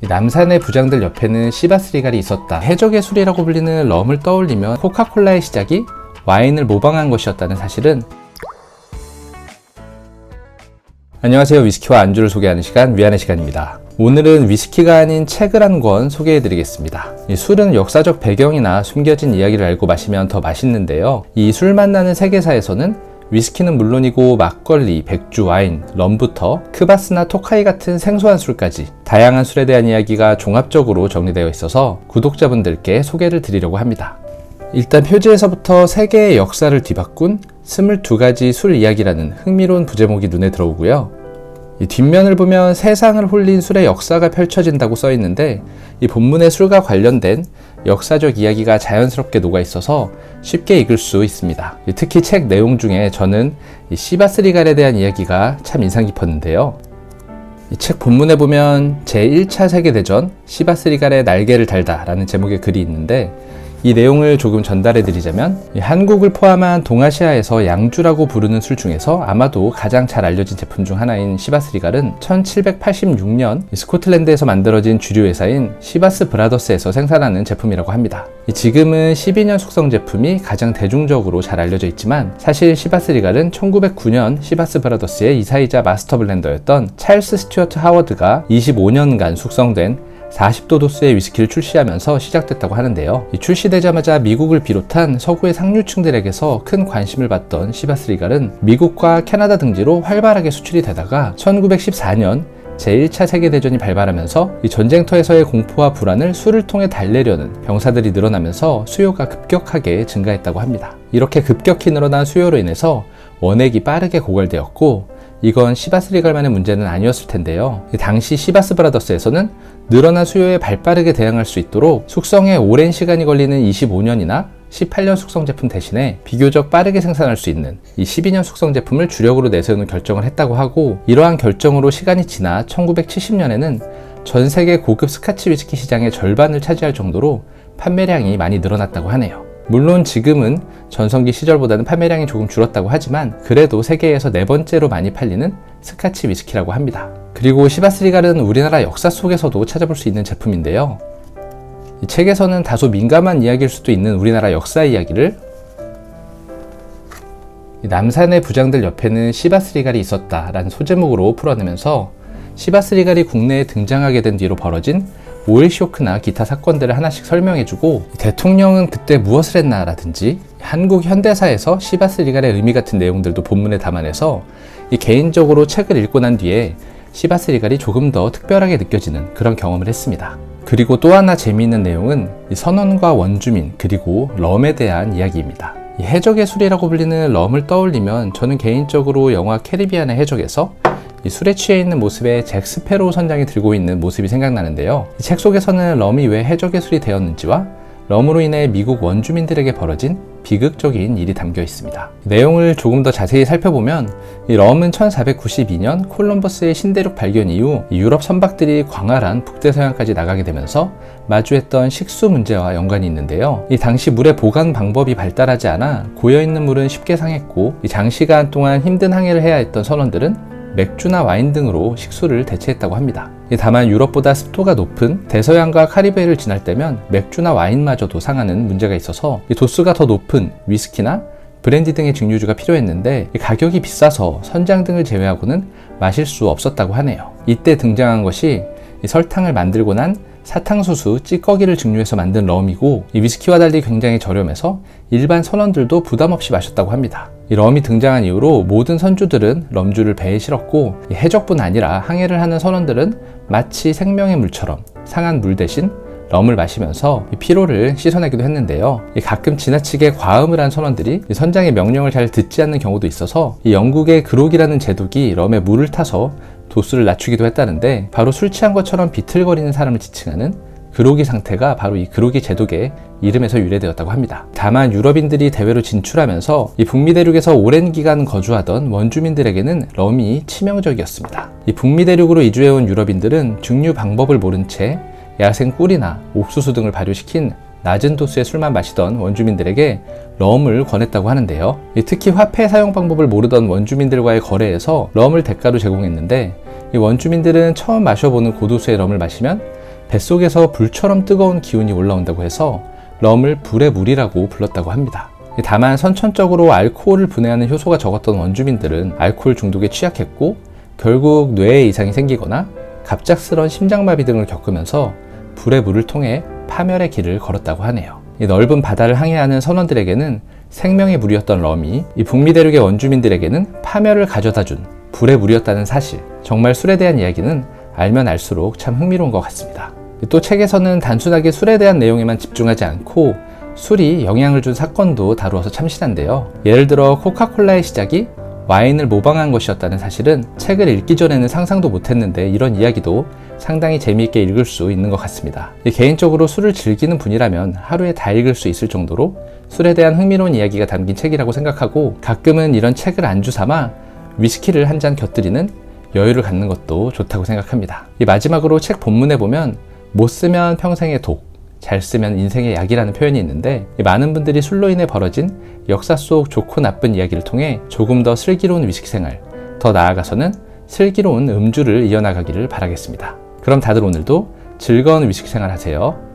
남산의 부장들 옆에는 시바스리갈이 있었다. 해적의 술이라고 불리는 럼을 떠올리면 코카콜라의 시작이 와인을 모방한 것이었다는 사실은 안녕하세요. 위스키와 안주를 소개하는 시간, 위안의 시간입니다. 오늘은 위스키가 아닌 책을 한 권 소개해드리겠습니다. 이 술은 역사적 배경이나 숨겨진 이야기를 알고 마시면 더 맛있는데요. 이 술 만나는 세계사에서는 위스키는 물론이고 막걸리, 백주, 와인, 럼부터 크바스나 토카이 같은 생소한 술까지 다양한 술에 대한 이야기가 종합적으로 정리되어 있어서 구독자분들께 소개를 드리려고 합니다. 일단 표지에서부터 세계의 역사를 뒤바꾼 22가지 술 이야기라는 흥미로운 부제목이 눈에 들어오고요. 이 뒷면을 보면 세상을 홀린 술의 역사가 펼쳐진다고 써 있는데 이 본문의 술과 관련된 역사적 이야기가 자연스럽게 녹아 있어서 쉽게 읽을 수 있습니다. 특히 책 내용 중에 저는 이 시바스리갈에 대한 이야기가 참 인상 깊었는데요. 이 책 본문에 보면 제1차 세계대전 시바스리갈의 날개를 달다 라는 제목의 글이 있는데 이 내용을 조금 전달해 드리자면 한국을 포함한 동아시아에서 양주라고 부르는 술 중에서 아마도 가장 잘 알려진 제품 중 하나인 시바스리갈은 1786년 스코틀랜드에서 만들어진 주류 회사인 시바스 브라더스에서 생산하는 제품이라고 합니다. 지금은 12년 숙성 제품이 가장 대중적으로 잘 알려져 있지만 사실 시바스리갈은 1909년 시바스 브라더스의 이사이자 마스터 블렌더였던 찰스 스튜어트 하워드가 25년간 숙성된 40도 도수의 위스키를 출시하면서 시작됐다고 하는데요. 출시되자마자 미국을 비롯한 서구의 상류층들에게서 큰 관심을 받던 시바스리갈은 미국과 캐나다 등지로 활발하게 수출이 되다가 1914년 제1차 세계대전이 발발하면서 이 전쟁터에서의 공포와 불안을 술을 통해 달래려는 병사들이 늘어나면서 수요가 급격하게 증가했다고 합니다. 이렇게 급격히 늘어난 수요로 인해서 원액이 빠르게 고갈되었고 이건 시바스리갈만의 문제는 아니었을 텐데요. 당시 시바스 브라더스에서는 늘어난 수요에 발빠르게 대응할 수 있도록 숙성에 오랜 시간이 걸리는 25년이나 18년 숙성 제품 대신에 비교적 빠르게 생산할 수 있는 이 12년 숙성 제품을 주력으로 내세우는 결정을 했다고 하고 이러한 결정으로 시간이 지나 1970년에는 전 세계 고급 스카치 위스키 시장의 절반을 차지할 정도로 판매량이 많이 늘어났다고 하네요. 물론 지금은 전성기 시절보다는 판매량이 조금 줄었다고 하지만 그래도 세계에서 4번째로 많이 팔리는 스카치 위스키라고 합니다. 그리고 시바스리갈은 우리나라 역사 속에서도 찾아볼 수 있는 제품인데요. 이 책에서는 다소 민감한 이야기일 수도 있는 우리나라 역사 이야기를 남산의 부장들 옆에는 시바스리갈이 있었다 라는 소제목으로 풀어내면서 시바스리갈이 국내에 등장하게 된 뒤로 벌어진 오일 쇼크나 기타 사건들을 하나씩 설명해주고 대통령은 그때 무엇을 했나 라든지 한국 현대사에서 시바스리갈의 의미 같은 내용들도 본문에 담아내서 개인적으로 책을 읽고 난 뒤에 시바스리갈이 조금 더 특별하게 느껴지는 그런 경험을 했습니다. 그리고 또 하나 재미있는 내용은 선원과 원주민 그리고 럼에 대한 이야기입니다. 해적의 술이라고 불리는 럼을 떠올리면 저는 개인적으로 영화 캐리비안의 해적에서 이 술에 취해 있는 모습에 잭 스페로우 선장이 들고 있는 모습이 생각나는데요. 이 책 속에서는 럼이 왜 해적의 술이 되었는지와 럼으로 인해 미국 원주민들에게 벌어진 비극적인 일이 담겨 있습니다. 내용을 조금 더 자세히 살펴보면 이 럼은 1492년 콜럼버스의 신대륙 발견 이후 유럽 선박들이 광활한 북대서양까지 나가게 되면서 마주했던 식수 문제와 연관이 있는데요. 이 당시 물의 보관 방법이 발달하지 않아 고여있는 물은 쉽게 상했고 장시간 동안 힘든 항해를 해야 했던 선원들은 맥주나 와인 등으로 식수를 대체했다고 합니다. 다만 유럽보다 습도가 높은 대서양과 카리브해를 지날 때면 맥주나 와인마저도 상하는 문제가 있어서 도수가 더 높은 위스키나 브랜디 등의 증류주가 필요했는데 가격이 비싸서 선장 등을 제외하고는 마실 수 없었다고 하네요. 이때 등장한 것이 설탕을 만들고 난 사탕수수 찌꺼기를 증류해서 만든 럼이고 이 위스키와 달리 굉장히 저렴해서 일반 선원들도 부담 없이 마셨다고 합니다. 이 럼이 등장한 이후로 모든 선주들은 럼주를 배에 실었고 해적뿐 아니라 항해를 하는 선원들은 마치 생명의 물처럼 상한 물 대신 럼을 마시면서 피로를 씻어내기도 했는데요. 가끔 지나치게 과음을 한 선원들이 선장의 명령을 잘 듣지 않는 경우도 있어서 영국의 그록이라는 제독이 럼에 물을 타서 도수를 낮추기도 했다는데 바로 술 취한 것처럼 비틀거리는 사람을 지칭하는 그로기 상태가 바로 이 그로기 제독의 이름에서 유래되었다고 합니다. 다만 유럽인들이 대외로 진출하면서 이 북미 대륙에서 오랜 기간 거주하던 원주민들에게는 럼이 치명적이었습니다. 이 북미 대륙으로 이주해온 유럽인들은 증류 방법을 모른 채 야생 꿀이나 옥수수 등을 발효시킨 낮은 도수의 술만 마시던 원주민들에게 럼을 권했다고 하는데요. 특히 화폐 사용 방법을 모르던 원주민들과의 거래에서 럼을 대가로 제공했는데 이 원주민들은 처음 마셔보는 고도수의 럼을 마시면 뱃속에서 불처럼 뜨거운 기운이 올라온다고 해서 럼을 불의 물이라고 불렀다고 합니다. 다만 선천적으로 알코올을 분해하는 효소가 적었던 원주민들은 알코올 중독에 취약했고 결국 뇌에 이상이 생기거나 갑작스런 심장마비 등을 겪으면서 불의 물을 통해 파멸의 길을 걸었다고 하네요. 이 넓은 바다를 항해하는 선원들에게는 생명의 물이었던 럼이 이 북미 대륙의 원주민들에게는 파멸을 가져다준 불의 물이었다는 사실, 정말 술에 대한 이야기는 알면 알수록 참 흥미로운 것 같습니다. 또 책에서는 단순하게 술에 대한 내용에만 집중하지 않고 술이 영향을 준 사건도 다루어서 참신한데요. 예를 들어 코카콜라의 시작이 와인을 모방한 것이었다는 사실은 책을 읽기 전에는 상상도 못했는데 이런 이야기도 상당히 재미있게 읽을 수 있는 것 같습니다. 개인적으로 술을 즐기는 분이라면 하루에 다 읽을 수 있을 정도로 술에 대한 흥미로운 이야기가 담긴 책이라고 생각하고 가끔은 이런 책을 안주 삼아 위스키를 한 잔 곁들이는 여유를 갖는 것도 좋다고 생각합니다. 마지막으로 책 본문에 보면 못 쓰면 평생의 독, 잘 쓰면 인생의 약이라는 표현이 있는데 많은 분들이 술로 인해 벌어진 역사 속 좋고 나쁜 이야기를 통해 조금 더 슬기로운 위스키 생활, 더 나아가서는 슬기로운 음주를 이어나가기를 바라겠습니다. 그럼 다들 오늘도 즐거운 위스키 생활 하세요.